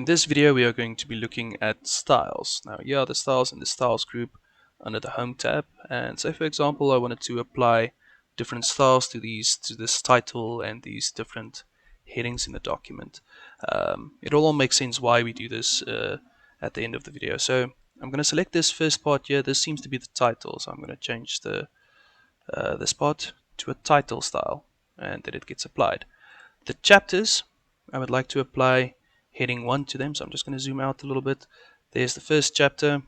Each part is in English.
this video we are going to be looking at styles. Now here are the styles in the styles group under the home tab, and say for example I wanted to apply different styles to this title and these different headings in the document. It will all make sense why we do this at the end of the video. So I'm going to select this first part here. This seems to be the title, so I'm going to change this part to a title style, and then it gets applied. The chapters, I would like to apply heading 1 to them, so I'm just going to zoom out a little bit. There's the first chapter.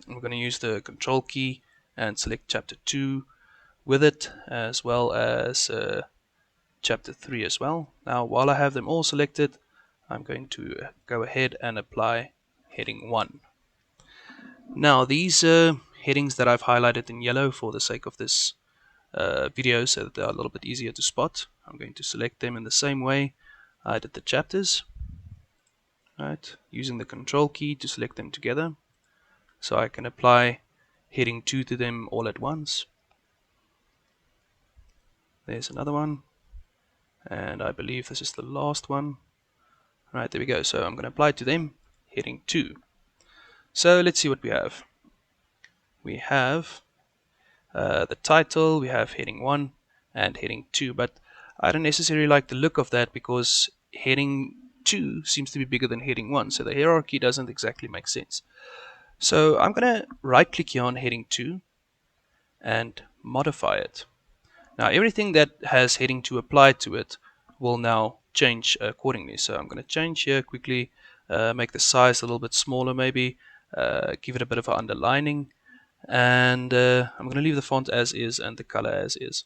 We're going to use the control key and select chapter 2 with it, as well as chapter 3 as well. Now while I have them all selected, I'm going to go ahead and apply heading 1. Now these headings that I've highlighted in yellow for the sake of this video, so that they are a little bit easier to spot, I'm going to select them in the same way I did the chapters, right, using the control key to select them together, so I can apply heading 2 to them all at once. There's another one, and I believe this is the last one. Right, there we go. So I'm going to apply to them heading 2. So let's see what we have. We have the title, we have heading 1 and heading 2, but I don't necessarily like the look of that because heading 2 seems to be bigger than heading 1, so the hierarchy doesn't exactly make sense. So I'm going to right click here on heading 2 and modify it. Now everything that has heading 2 applied to it will now change accordingly. So I'm going to change here quickly, make the size a little bit smaller maybe, give it a bit of an underlining, and I'm going to leave the font as is and the color as is.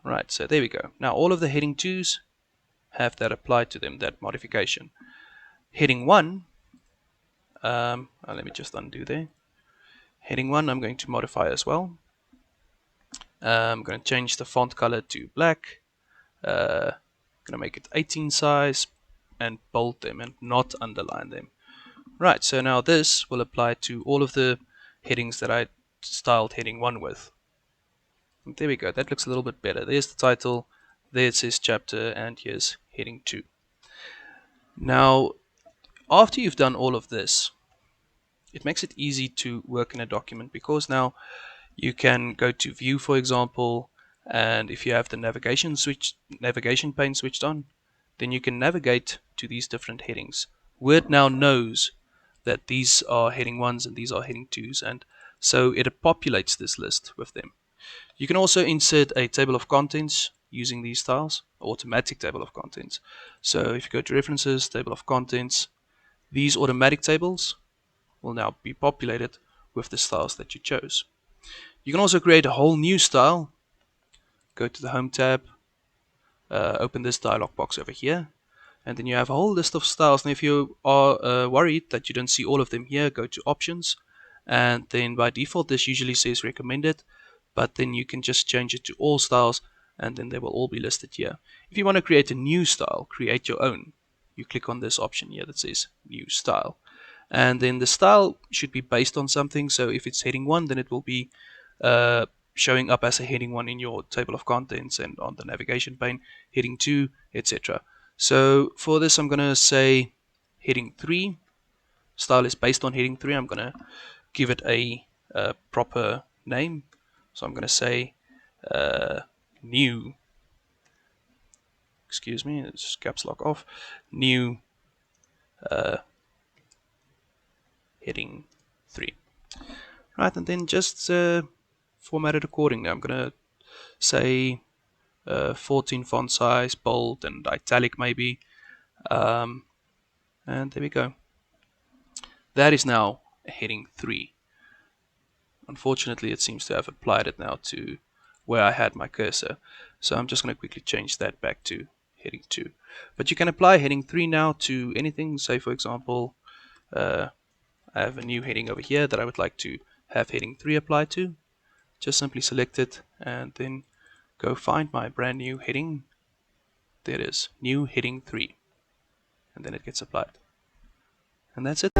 Right, so there we go. Now all of the heading 2s have that applied to them, that modification. Heading 1, let me just undo there. Heading 1 I'm going to modify as well. I'm going to change the font color to black. Going to make it 18 size and bold them and not underline them. Right, so now this will apply to all of the headings that I styled heading 1 with. And there we go, that looks a little bit better. There's the title, there it says chapter, and here's heading 2. Now after you've done all of this, it makes it easy to work in a document, because now you can go to view, for example, and if you have the navigation pane switched on, then you can navigate to these different headings. Word now knows that these are heading 1s and these are heading 2s, and so it populates this list with them. You can also insert a table of contents using these styles, automatic table of contents. So if you go to references, table of contents, these automatic tables will now be populated with the styles that you chose. You can also create a whole new style. Go to the home tab, open this dialog box over here, and then you have a whole list of styles. And if you are worried that you don't see all of them here, go to options, and then by default this usually says recommended, but then you can just change it to all styles and then they will all be listed here. If you want to create a new style, create your own, you click on this option here that says new style, and then the style should be based on something. So if it's heading 1, then it will be showing up as a heading 1 in your table of contents and on the navigation pane, heading 2, etc. So for this I'm going to say heading 3, style is based on heading 3. I'm going to give it a proper name, so I'm going to say new, excuse me, it's caps lock off, new heading 3. Right, and then just format it accordingly. I'm going to say 14 font size, bold and italic maybe, and there we go. That is now heading 3. Unfortunately it seems to have applied it now to where I had my cursor, so I'm just going to quickly change that back to heading 2. But you can apply heading 3 now to anything. Say for example I have a new heading over here that I would like to have heading 3 applied to. Just simply select it and then go find my brand new heading. There it is, new heading 3, and then it gets applied, and that's it.